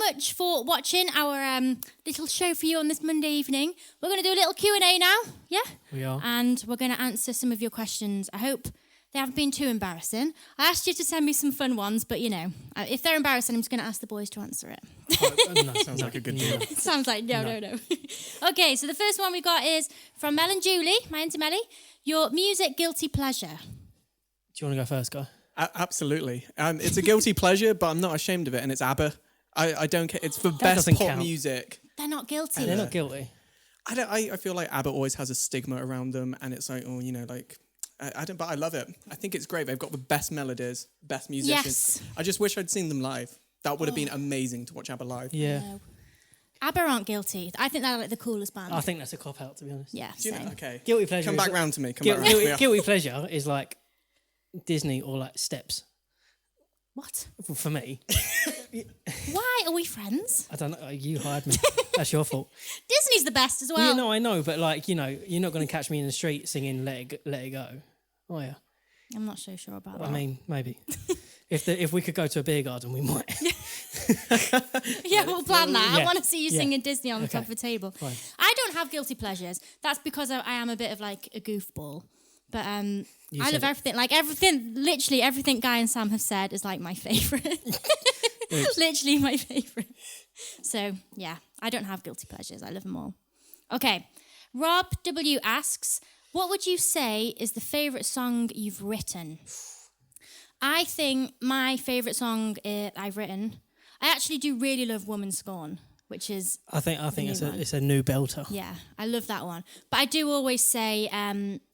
much for watching our little show for you on this Monday evening. We're going to do a little Q&A now, yeah? We are. And we're going to answer some of your questions. I hope they haven't been too embarrassing. I asked you to send me some fun ones, but, if they're embarrassing, I'm just going to ask the boys to answer it. That sounds like a good deal. It sounds like no. Okay, so the first one we got is from Mel and Julie, my Auntie Melly. Your music guilty pleasure. Do you want to go first, Guy? Absolutely. It's a guilty pleasure, but I'm not ashamed of it, and it's ABBA. I don't care. It's the best pop count. music. They're not guilty. They're not guilty. I feel like ABBA always has a stigma around them, and it's like, but I love it. I think it's great. They've got the best melodies, best musicians. Yes. I just wish I'd seen them live. That would have been amazing to watch ABBA live. Yeah. No. ABBA aren't guilty. I think they're like the coolest band. I think that's a cop-out, to be honest. Yeah, Do you know? same. Okay. Guilty pleasure. Come back round to me. Guilty pleasure is like Disney or like Steps. What? For me. Why are we friends? I don't know. You hired me. That's your fault. Disney's the best as well. You know, I know, but you're not going to catch me in the street singing Let It Go. Oh, yeah. I'm not so sure about that. I mean, maybe. If we could go to a beer garden, we might. Yeah, we'll plan that. Yeah. I want to see you singing Disney on the top of a table. Fine. I don't have guilty pleasures. That's because I am a bit of like a goofball. But I love everything. Like literally everything Guy and Sam have said is like my favourite. Literally my favourite. So, yeah, I don't have guilty pleasures. I love them all. Okay. Rob W. asks, what would you say is the favourite song you've written? I think my favourite song I've written, I actually do really love Woman Scorn, which is I think it's a new belter. Yeah, I love that one. But I do always say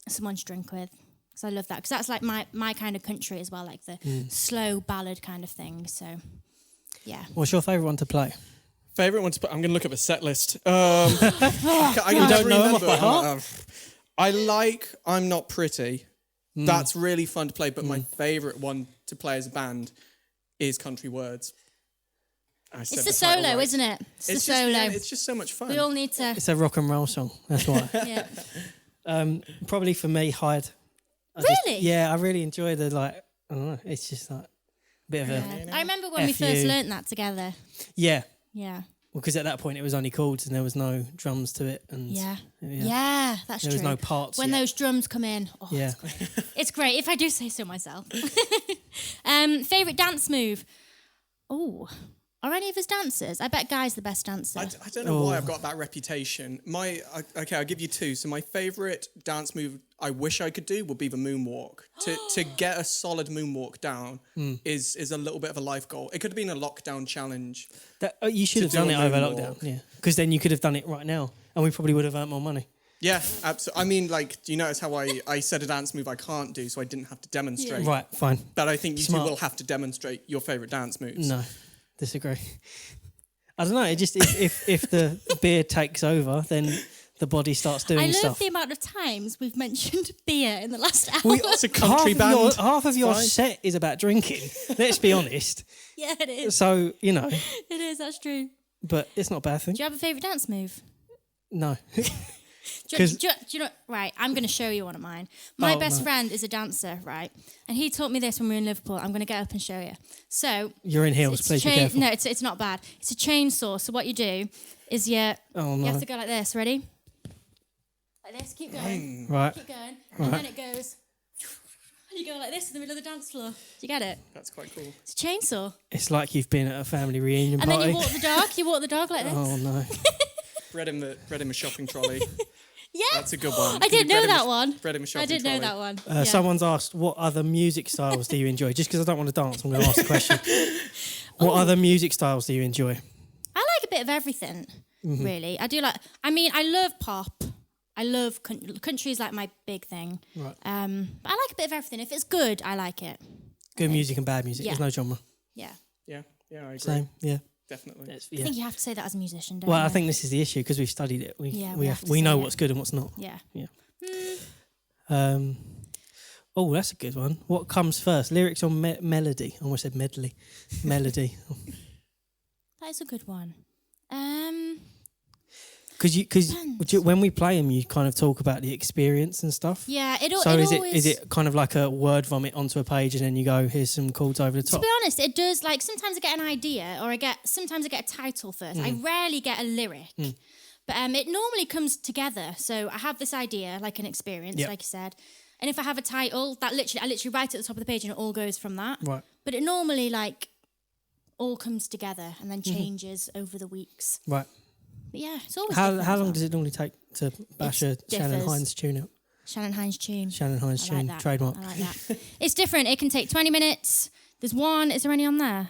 Someone to Drink With, because I love that, because that's like my kind of country as well, like the slow ballad kind of thing. So, yeah. What's your favourite one to play? Favourite one to put? I'm going to look at the set list. I don't know them by heart. I like I'm Not Pretty. That's really fun to play, but my favourite one to play as a band is Country Words. It's the solo, right. Isn't it? It's the solo. Yeah, it's just so much fun. We all need to... It's a rock and roll song, that's why. Yeah. Probably for me, Hide. Really? I really enjoy the, I don't know, it's just like a bit of a... I remember when we first learnt that together. Yeah. Yeah. Well, because at that point it was only chords and there was no drums to it. And Yeah, that's true. There was no parts when yet. those drums come in, yeah. it's great. It's great, if I do say so myself. Favourite dance move? Oh, are any of us dancers? I bet Guy's the best dancer. I don't know why I've got that reputation. I'll give you two. So my favourite dance move I wish I could do would be the moonwalk. To get a solid moonwalk down is a little bit of a life goal. It could have been a lockdown challenge. You should have done it over lockdown, yeah. Because then you could have done it right now and we probably would have earned more money. Yeah, absolutely. I mean, do you notice how I said a dance move I can't do so I didn't have to demonstrate? Right, fine. But I think you two will have to demonstrate your favourite dance moves. No, disagree. I don't know, it just if the beer takes over, then the body starts doing stuff. I love the amount of times we've mentioned beer in the last hour. It's a country band. Half of your set is about drinking, let's be honest. Yeah, it is. So, It is, that's true. But it's not a bad thing. Do you have a favourite dance move? No. Do you know, right, I'm going to show you one of mine. My best friend is a dancer, right? And he taught me this when we were in Liverpool. I'm going to get up and show you. So... You're in heels, please be careful. No, it's not bad. It's a chainsaw. So what you do is you have to go like this. Ready? Like this. Keep going. Right. Keep going. And then it goes... And you go like this in the middle of the dance floor. Do you get it? That's quite cool. It's a chainsaw. It's like you've been at a family reunion and party. And then you walk the dog. You walk the dog like this. Oh, no. Bread in the shopping trolley. Yeah. That's a good one. I didn't know that one. Bread in the shopping I didn't trolley. know that one. Someone's asked, what other music styles do you enjoy? Just because I don't want to dance, I'm going to ask the question. What other music styles do you enjoy? I like a bit of everything, really. I do I love pop. I love country is like my big thing. Right. But I like a bit of everything. If it's good, I like it. Good music and bad music. Yeah. There's no genre. Yeah. Yeah, I agree. Same, yeah. Definitely. I think you have to say that as a musician, don't Well, you? I think this is the issue because we've studied it. We to know say what's good and what's not. Yeah. Yeah. That's a good one. What comes first, lyrics or melody? I almost said medley. Melody. That is a good one. Because when we play them, you kind of talk about the experience and stuff. Yeah, so is it kind of like a word vomit onto a page and then you go, here's some chords over the top? To be honest, it does. Like sometimes I get an idea, or sometimes I get a title first. I rarely get a lyric, but it normally comes together. So I have this idea, like an experience, like you said, and if I have a title, I literally write it at the top of the page, and it all goes from that. Right. But it normally like all comes together and then changes over the weeks. Right. But yeah, it's always how long does it normally take to bash a Shannon Hynes tune out? Shannon Hynes tune. Shannon Hynes tune, that. trademark. I like that. It's different. It can take 20 minutes. There's one. Is there any on there?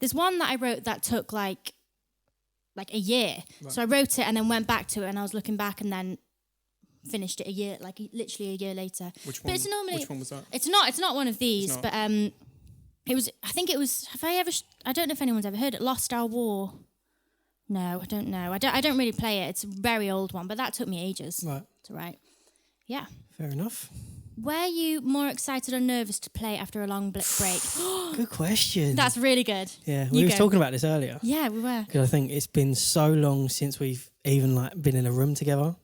There's one that I wrote that took like a year. Right. So I wrote it and then went back to it, and I was looking back and then finished it literally a year later. Which one? But it's normally, which one was that? It's not one of these, but it was. I think it was. I don't know if anyone's ever heard it. Lost Our War. No, I don't know. I don't really play it. It's a very old one, but that took me ages to write. Yeah. Fair enough. Were you more excited or nervous to play after a long break? Good question. That's really good. Yeah, we were talking about this earlier. Yeah, we were. Because I think it's been so long since we've even been in a room together,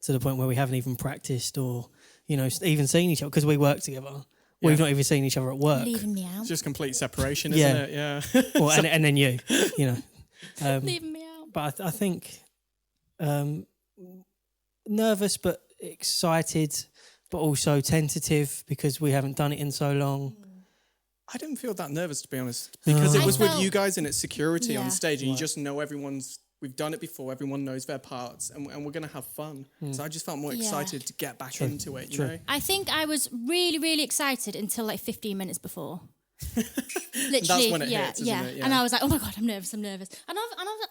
to the point where we haven't even practiced or even seen each other, because we work together. Yeah. We've not even seen each other at work. Leaving me out. It's just complete separation, isn't it? Yeah. Well, and then you leaving me out. But I think nervous but excited, but also tentative because we haven't done it in so long. I didn't feel that nervous, to be honest, because it was with you guys and it's security on stage, and you just know we've done it before, everyone knows their parts, and we're going to have fun. So I just felt more excited to get back into it, you know? I think I was really, really excited until like 15 minutes before. Literally, that's when it hits, isn't it? Yeah. And I was like, oh my God, I'm nervous. And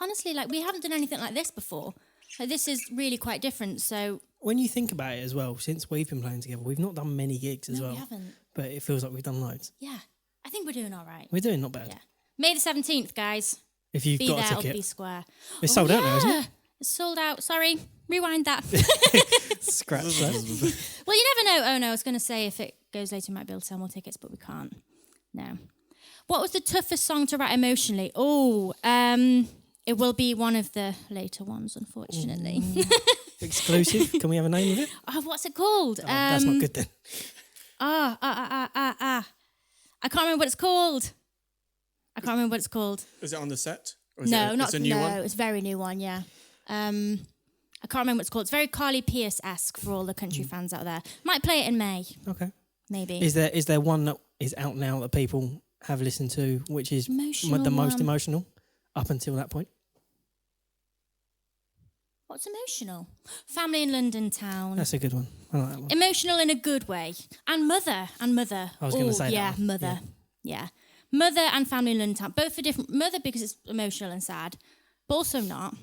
honestly, like, we haven't done anything like this before. Like, this is really quite different, so... When you think about it as well, since we've been playing together, we've not done many gigs as well. we haven't. But it feels like we've done loads. Yeah. I think we're doing all right. We're doing not bad. Yeah. May the 17th, guys. If you've got a ticket. Be Square. It's sold out now, isn't it? It's sold out. Sorry. Rewind that. Scratch that. Well, you never know. Oh, no, I was going to say if it goes later, we might be able to sell more tickets, but we can't. No. What was the toughest song to write emotionally? Oh, it will be one of the later ones, unfortunately. Exclusive? Can we have a name of it? Oh, what's it called? Oh, that's not good then. I can't remember what it's called. Is it on the set? Or No, it's a new one? It's a very new one, yeah. I can't remember what it's called. It's very Carly Pearce-esque for all the country fans out there. Might play it in May. Okay. Maybe. Is there one that is out now that people have listened to, which is the most emotional up until that point? What's emotional? Family in London Town. That's a good one. I like that one. Emotional in a good way. And Mother. I was going to say that one. Mother. Yeah. Mother and Family in London Town. Both are different. Mother because it's emotional and sad, but also not.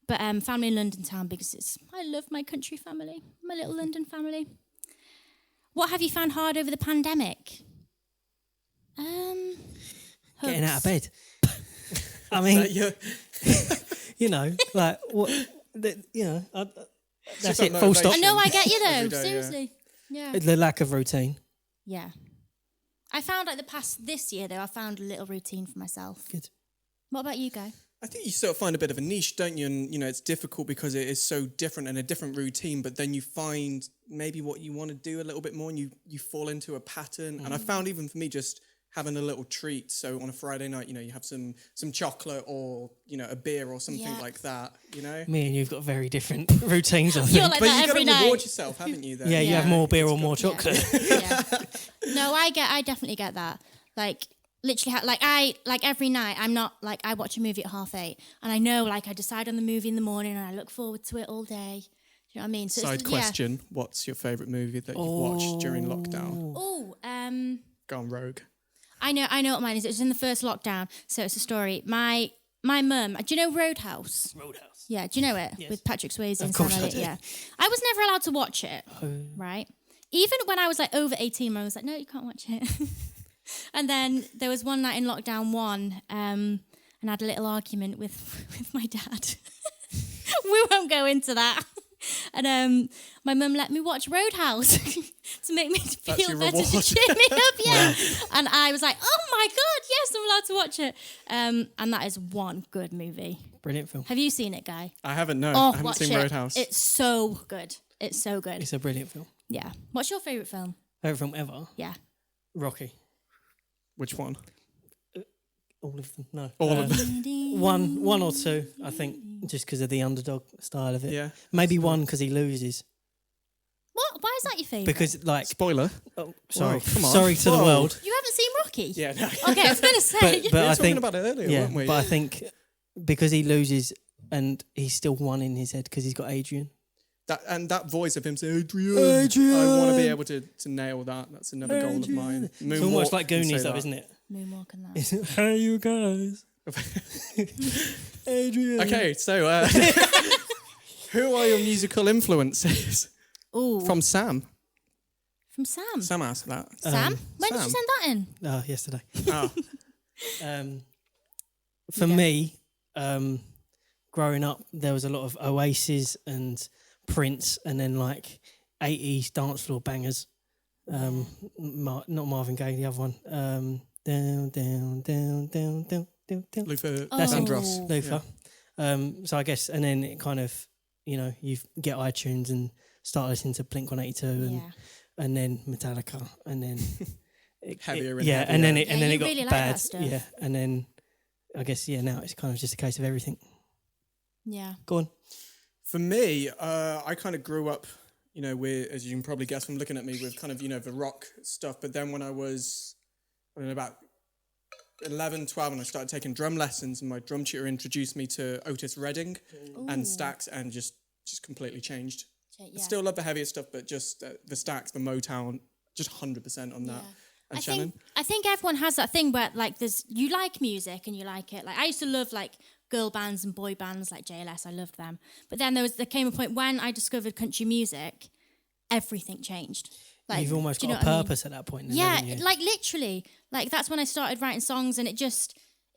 But Family in London Town because I love my country family, my little London family. What have you found hard over the pandemic? Getting out of bed. I mean, like what? That's it. Full stop. I know, I get you though. Day, seriously, yeah. The lack of routine. Yeah, I found this year though, I found a little routine for myself. Good. What about you, Guy? I think you sort of find a bit of a niche, don't you? And, it's difficult because it is so different and a different routine, but then you find maybe what you want to do a little bit more and you fall into a pattern. And I found even for me just having a little treat. So on a Friday night, you have some chocolate or, a beer or something like that, Me and you've got very different routines, I think. You're like but that you've got to night. reward yourself, haven't you? Then? Yeah, you have more beer or more chocolate. Yeah. No, I definitely get that. Like, literally, every night, I'm not, I watch a movie at 8:30, and I know, I decide on the movie in the morning, and I look forward to it all day. Do you know what I mean? So Side question, what's your favourite movie that you've watched during lockdown? Gone rogue. I know what mine is. It was in the first lockdown, so it's a story. My mum, do you know Roadhouse? Roadhouse. Yeah, do you know it? Yes. With Patrick Swayze and Sam Elliott, yeah. I was never allowed to watch it, right? Even when I was, over 18, my mum was like, no, you can't watch it. And then there was one night in lockdown 1, and I had a little argument with my dad. We won't go into that. And my mum let me watch Roadhouse to make me feel your better, reward. to cheer me up. Yeah. And I was like, oh my God, yes, I'm allowed to watch it. And that is one good movie. Brilliant film. Have you seen it, Guy? I haven't, no. Oh, I haven't watch seen it. Roadhouse. It's so good. It's so good. It's a brilliant film. Yeah. What's your favourite film? Favorite film ever? Yeah. Rocky. Which one? All of them. No. All of them. One or two, I think, just because of the underdog style of it. Yeah. Maybe one because he loses. What? Why is that your favourite? Because, like... Spoiler. Oh, sorry. Whoa, come on. Sorry to the Whoa. world. You haven't seen Rocky? Yeah, no. Okay, I was going to say. But We were I talking think... about it earlier, Yeah, weren't we? but I think because he loses and he's still one in his head because he's got Adrian. That voice of him saying, Adrian. Adrian. I want to be able to nail that. That's another goal of mine. It's almost like Goonies, though, isn't it? Moonwalk and that. Hey, you guys. Adrian. Okay, so who are your musical influences? Ooh. From Sam. From Sam. Sam asked that. Sam? When did you Sam. send that in? Oh, yesterday. Oh. For Yeah. me, growing up, there was a lot of Oasis and Prince, and then like 80s dance floor bangers. Not Marvin Gaye, the other one. Down, down, down, down, down, down, down. Luther That's it. Vandross. Luther. So I guess, and then it kind of, you get iTunes and start listening to Blink-182 and then Metallica, and then Heavier and yeah, heavier. and then it Yeah, and then you it got really like bad, that stuff. yeah, and then I guess now it's kind of just a case of everything. Yeah. Go on. For me, I kind of grew up, with, as you can probably guess from looking at me, with kind of, the rock stuff. But then when I was about 11, 12, and I started taking drum lessons, and my drum tutor introduced me to Otis Redding and Stax, and just completely changed. I still love the heavier stuff, but just the Stax, the Motown, just 100% on that. Yeah. And Shannon? I think everyone has that thing where like you like music and you like it. Like I used to love like girl bands and boy bands like JLS. I loved them. But then there came a point when I discovered country music, everything changed. Like You've almost do you got a know what I mean? purpose at that point. Then, Yeah, haven't you? like literally. Like that's when I started writing songs, and it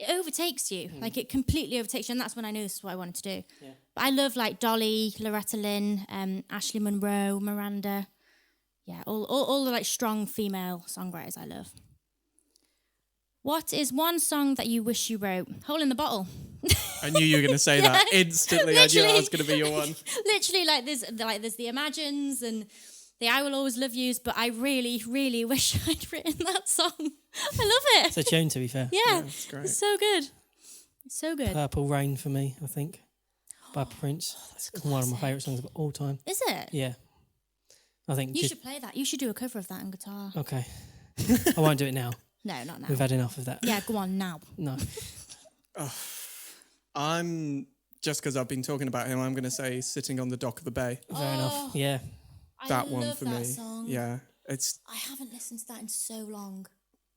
overtakes you. Like it completely overtakes you, and that's when I knew this is what I wanted to do. Yeah. But I love like Dolly, Loretta Lynn, Ashley Monroe, Miranda. Yeah, all the like strong female songwriters I love. What is one song that you wish you wrote? Hole in the Bottle. I knew you were going to say that instantly. I knew that was going to be your one. Literally, there's the Imagines and the I Will Always Love Yous, but I really, really wish I'd written that song. I love it. It's a tune, to be fair. Yeah, it's great. it's so good. It's so good. Purple Rain for me, I think, by Prince. That's It's one of my classic. favourite songs of all time. Is it? Yeah. I think You just... should play that. You should do a cover of that on guitar. Okay. I won't do it now. No, not now. We've had enough of that. Yeah, go on now. No. I'm, just because I've been talking about him, I'm going to say Sitting on the Dock of the Bay. Fair enough. Yeah. That I one love for that me. Song. Yeah. It's, I haven't listened to that in so long.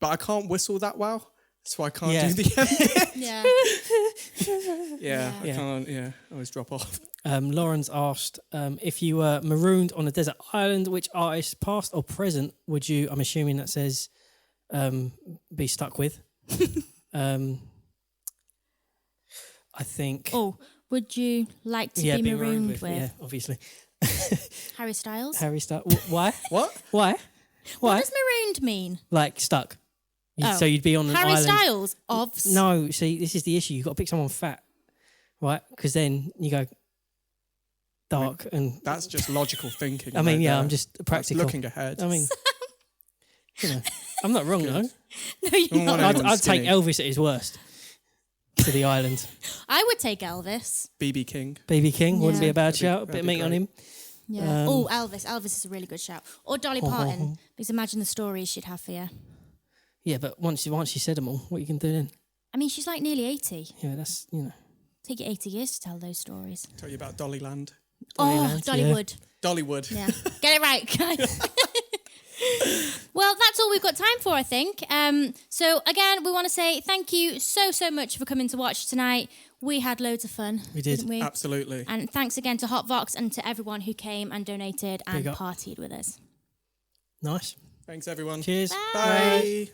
but I can't whistle that well, so I can't Yeah. do the end. Yeah. Yeah, I Yeah. can't. Yeah, I always drop off. Lauren's asked, if you were marooned on a desert island, which artist, past or present, would you, I'm assuming that says, be stuck with? I think... Oh, would you like to be marooned with? Yeah, obviously. Harry Styles? Harry Styles. Why? What? Why? Why? What does marooned mean? Like stuck. Oh. So you'd be on an Harry island. Styles of... No, see, this is the issue. You've got to pick someone fat, right? Because then you go dark and... That's just logical thinking. I mean, right yeah, there. I'm just That's practical. looking ahead. I mean, I'm not wrong, though. No, you're Don't not. want anyone I'd take skinny. Elvis at his worst to the island. I would take Elvis. BB King. BB King wouldn't be Yeah. a bad That'd be- shout. A that'd bit of be meat on great. him. Yeah. Oh, Elvis. Elvis is a really good shout. Or Dolly Parton. Because imagine the stories she'd have for you. Yeah, but once you said them all, what you can do then? I mean, she's like nearly 80. Yeah, that's, Take you 80 years to tell those stories. Tell you about Dollyland. Oh, Dollyland, yeah. Dollywood. Dollywood. Yeah. Get it right, guys. Well, that's all we've got time for, I think. So, again, we want to say thank you so much for coming to watch tonight. We had loads of fun. We did. Didn't we? Absolutely. And thanks again to HotVox and to everyone who came and donated and Big up. partied with us. Nice. Thanks, everyone. Cheers. Bye.